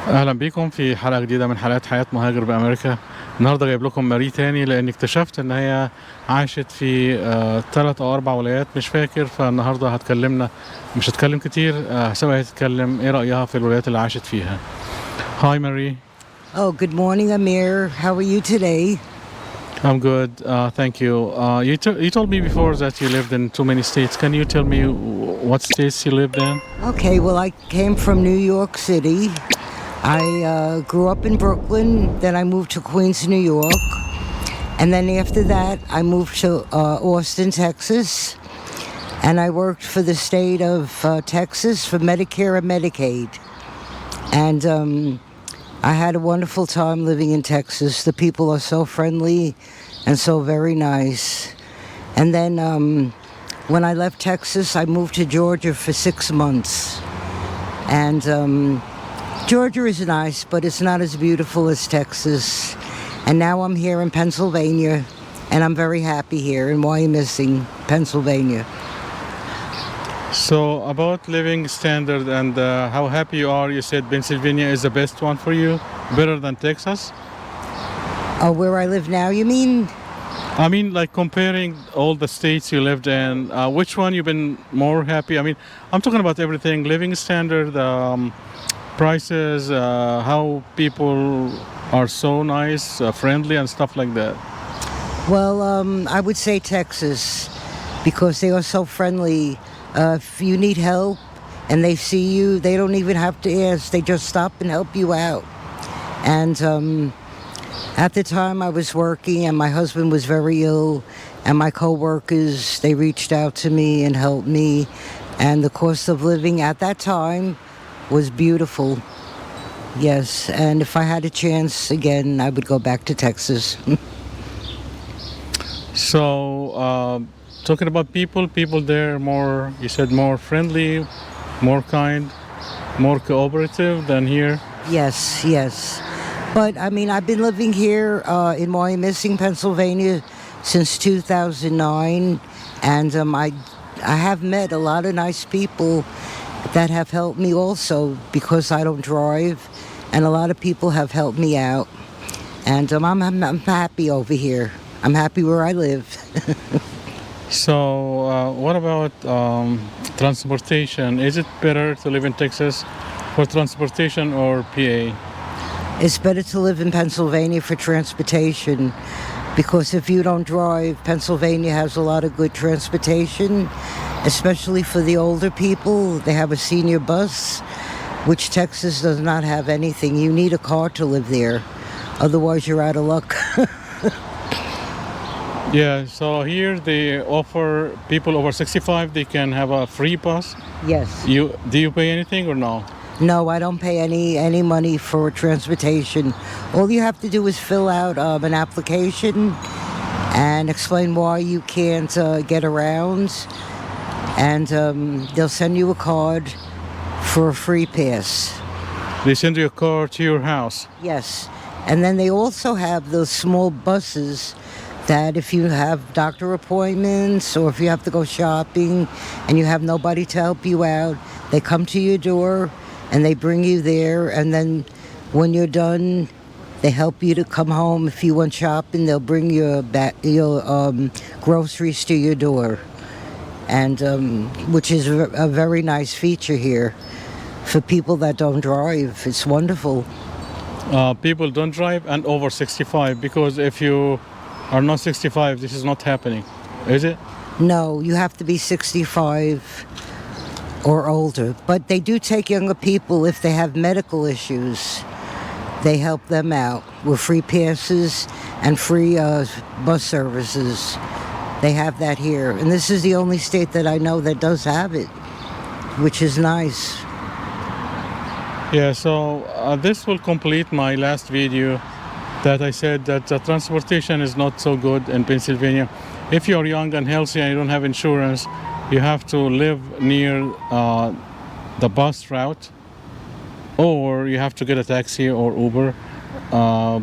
اهلا بيكم في حلقه جديده من حلقات حياه مهاجر بامريكا. النهارده جايب لكم ماري تاني لاني اكتشفت ان هي عاشت في 3 أو 4 ولايات مش فاكر. فالنهارده هتكلمنا، مش هتكلم كتير، هسيبها هي تتكلم ايه رايها في الولايات اللي عاشت فيها. هاي ماري. Oh, good morning, Amir. How are you today? I'm good, thank you. You told me before that you lived in too many states. Can you tell me what states you lived in? Okay, well, I came from New York City. I grew up in Brooklyn, then I moved to Queens, New York. And then after that, I moved to Austin, Texas. And I worked for the state of Texas for Medicare and Medicaid. And I had a wonderful time living in Texas. The people are so friendly and so very nice. And then when I left Texas, I moved to Georgia for 6 months. And Georgia is nice, but it's not as beautiful as Texas. And now I'm here in Pennsylvania, and I'm very happy here in Wyomissing, Pennsylvania. So about living standard and how happy you are, you said Pennsylvania is the best one for you, better than Texas. Where I live now, you mean? I mean, like comparing all the states you lived in, which one you've been more happy? I mean, I'm talking about everything, living standard, prices, how people are so nice, friendly and stuff like that. Well, I would say Texas, because they are so friendly. If you need help and they see you, they don't even have to ask. They just stop and help you out. And at the time I was working and my husband was very ill, and my co-workers, they reached out to me and helped me. And the cost of living at that time was beautiful. Yes, and if I had a chance again, I would go back to Texas. So, talking about people there more, you said more friendly, more kind, more cooperative than here. Yes, yes. But I mean, I've been living here in Wyomissing, Pennsylvania since 2009, and I have met a lot of nice people that have helped me also, because I don't drive, and a lot of people have helped me out. And I'm happy over here. I'm happy where I live. So, what about transportation? Is it better to live in Texas for transportation or PA? It's better to live in Pennsylvania for transportation, because if you don't drive, Pennsylvania has a lot of good transportation, especially for the older people. They have a senior bus, which Texas does not have anything. You need a car to live there. Otherwise, you're out of luck. Yeah, so here they offer people over 65, they can have a free bus. Yes. Do you pay anything or no? No, I don't pay any money for transportation. All you have to do is fill out an application and explain why you can't get around. And they'll send you a card for a free pass. They send you a car to your house. Yes. And then they also have those small buses that if you have doctor appointments or if you have to go shopping and you have nobody to help you out, they come to your door and they bring you there. And then when you're done, they help you to come home. If you went shopping, they'll bring your groceries to your door. And which is a very nice feature here for people that don't drive. It's wonderful. People don't drive and over 65, because if you are not 65, this is not happening, is it? No, you have to be 65 or older. But they do take younger people if they have medical issues. They help them out with free passes and free bus services. They have that here. And this is the only state that I know that does have it, which is nice. Yeah, so this will complete my last video that I said that the transportation is not so good in Pennsylvania. If you're young and healthy and you don't have insurance, you have to live near the bus route, or you have to get a taxi or Uber.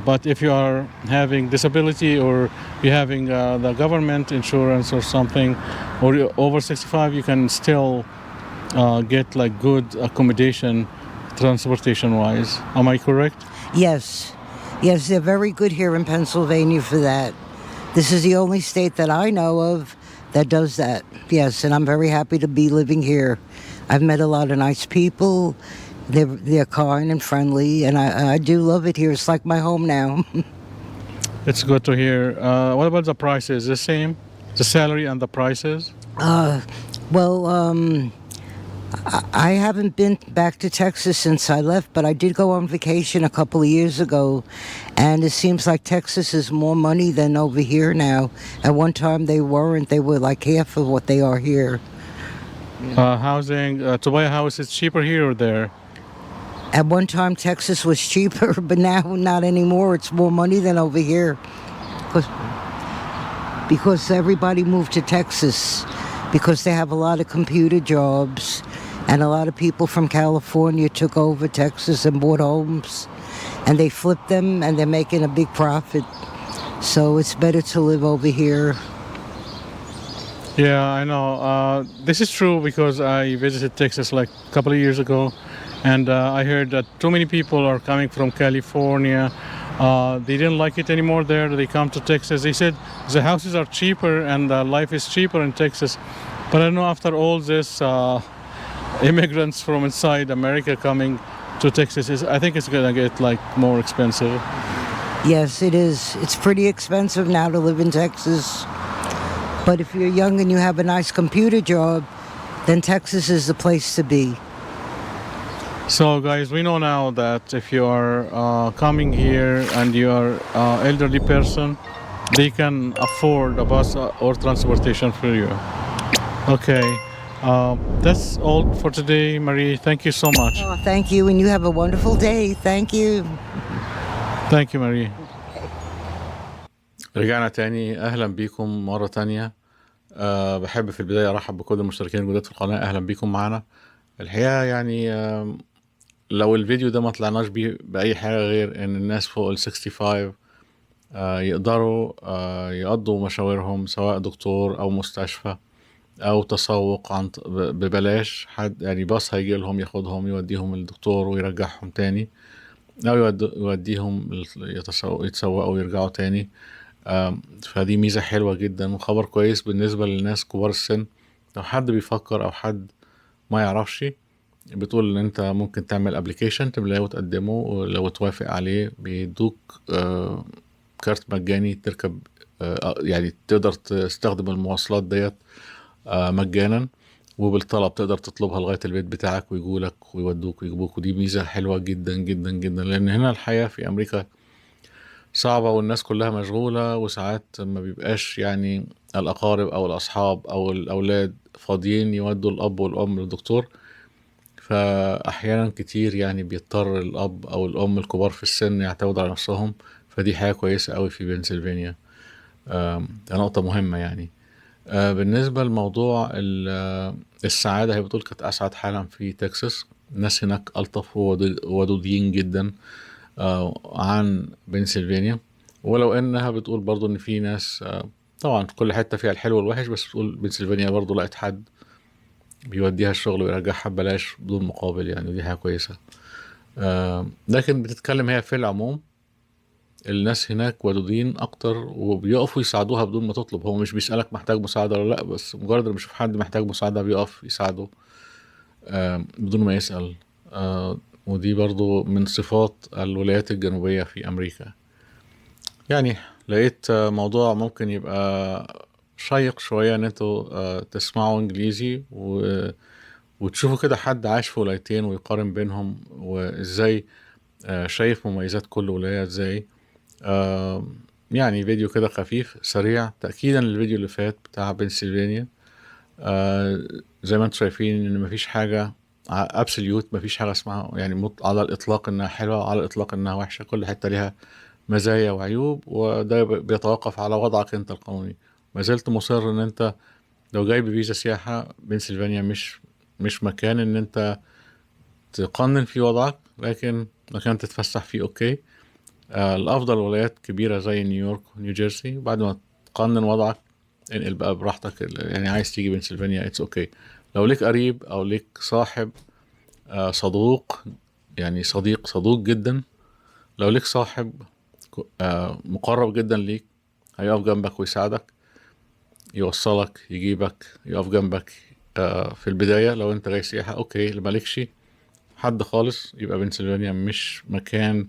But if you are having disability or you're having the government insurance or something, or you're over 65, you can still get like good accommodation transportation wise. Am I correct? Yes. Yes, they're very good here in Pennsylvania for that. This is the only state that I know of that does that. Yes, and I'm very happy to be living here. I've met a lot of nice people. They're kind and friendly, and I do love it here. It's like my home now. It's good to hear. What about the prices? The same? The salary and the prices? Well, I haven't been back to Texas since I left, but I did go on vacation a couple of years ago, and it seems like Texas is more money than over here now. At one time they weren't. They were like half of what they are here. Housing, to buy a house is cheaper here or there? At one time Texas was cheaper, but now not anymore. It's more money than over here. Because everybody moved to Texas because they have a lot of computer jobs. And a lot of people from California took over Texas and bought homes. And they flipped them and they're making a big profit. So it's better to live over here. Yeah, I know. This is true because I visited Texas like a couple of years ago. And I heard that too many people are coming from California. They didn't like it anymore there. They come to Texas. They said the houses are cheaper and life is cheaper in Texas. But I know after all this immigrants from inside America coming to Texas, I think it's gonna get like more expensive. Yes, it is. It's pretty expensive now to live in Texas. But if you're young and you have a nice computer job, then Texas is the place to be. So guys, we know now that if you are coming here and you are elderly person, they can afford a bus or transportation for you. Okay, that's all for today, Marie. Thank you so much. Oh, thank you, and you have a wonderful day. Thank you. Thank you, Marie. رجعنا تاني. أهلا بكم مرة تانية. بحب في البداية أرحب بكل المشتركين الجداد في القناة. أهلا بكم معنا. الحقيقة يعني لو الفيديو ده ما طلعناش بيه بأي حاجة غير إن الناس فوق ال 65 يقدروا يقضوا مشاورهم سواء دكتور أو مستشفى أو تسوق ببلاش. حد يعني باص هيجي لهم ياخدهم يوديهم الدكتور ويرجعهم تاني، أو يوديهم يتسوقوا ويرجعوا تاني. فدي ميزة حلوة جدا وخبر كويس بالنسبة للناس كبار السن. لو حد بيفكر أو حد ما يعرفش، بتقول ان انت ممكن تعمل ابليكيشن تملاه وتقدمه، ولو توافق عليه بيدوك كارت مجاني تركب، يعني تقدر تستخدم المواصلات ديت مجانا، وبالطلب تقدر تطلبها لغاية البيت بتاعك ويجولك ويودوك ويجيبوك. ودي ميزة حلوة جدا جدا جدا، لان هنا الحياة في امريكا صعبة والناس كلها مشغولة، وساعات ما بيبقاش يعني الاقارب او الاصحاب او الاولاد فاضيين يودوا الاب والام للدكتور. فأحيانا كتير يعني بيضطر الأب أو الأم الكبار في السن يعتمدوا على نفسهم. فدي حاجة كويسة قوي في بنسلفانيا. نقطة مهمة يعني. بالنسبة لموضوع السعادة، هي بتقول كانت أسعد حالا في تكساس. الناس هناك ألطف وودودين جدا عن بنسلفانيا، ولو إنها بتقول برضو إن في ناس طبعا في كل حتة فيها الحلو والوحش، بس بتقول بنسلفانيا برضو لقيت حد بيوديها الشغل ويرجعها ببلاش بدون مقابل يعني، ودي حاجة كويسة. لكن بتتكلم هي في العموم الناس هناك ودودين اكتر وبيقفوا يساعدوها بدون ما تطلب. هو مش بيسألك محتاج مساعدة ولا لا، بس مجرد ما بيشوف حد محتاج مساعدة بيقف يساعده بدون ما يسأل. ودي برضو من صفات الولايات الجنوبية في امريكا. يعني لقيت موضوع ممكن يبقى شيق شوية ان انتوا تسمعوا انجليزي وتشوفوا كده حد عاش في ولايتين ويقارن بينهم، وازاي شايف مميزات كل ولاية ازاي. يعني فيديو كده خفيف سريع تأكيدا للفيديو اللي فات بتاع بنسلفانيا. زي ما انتم شايفين ان مفيش حاجة ابسوليوت، مفيش حاجة اسمها يعني على الاطلاق انها حلوة وعلى الاطلاق انها وحشة. كل حتة ليها مزايا وعيوب، وده بيتوقف على وضعك انت القانوني. ما زلت مصر ان انت لو جاي بفيزا سياحة بنسلفانيا مش مكان ان انت تقنن في وضعك، لكن مكان تتفسح فيه اوكي. الافضل ولايات كبيرة زي نيويورك ونيو جيرسي، بعد ما تقنن وضعك انقل بقى براحتك. يعني عايز تيجي بنسلفانيا اتس اوكي. لو ليك قريب او ليك صاحب صدوق يعني صديق صدوق جدا. لو ليك صاحب مقرب جدا ليك، هيقف جنبك ويساعدك، يوصلك، يجيبك، يقف جنبك في البداية. لو انت جاي سياحة اوكي، اللي مالكش حد خالص، يبقى بنسلفانيا مش مكان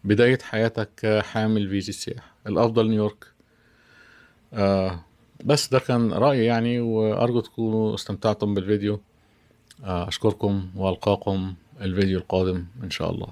بداية حياتك حامل فيزا سياحة. الأفضل نيويورك. بس ده كان رأيي يعني، وأرجو تكونوا استمتعتم بالفيديو. أشكركم وألقاكم الفيديو القادم إن شاء الله.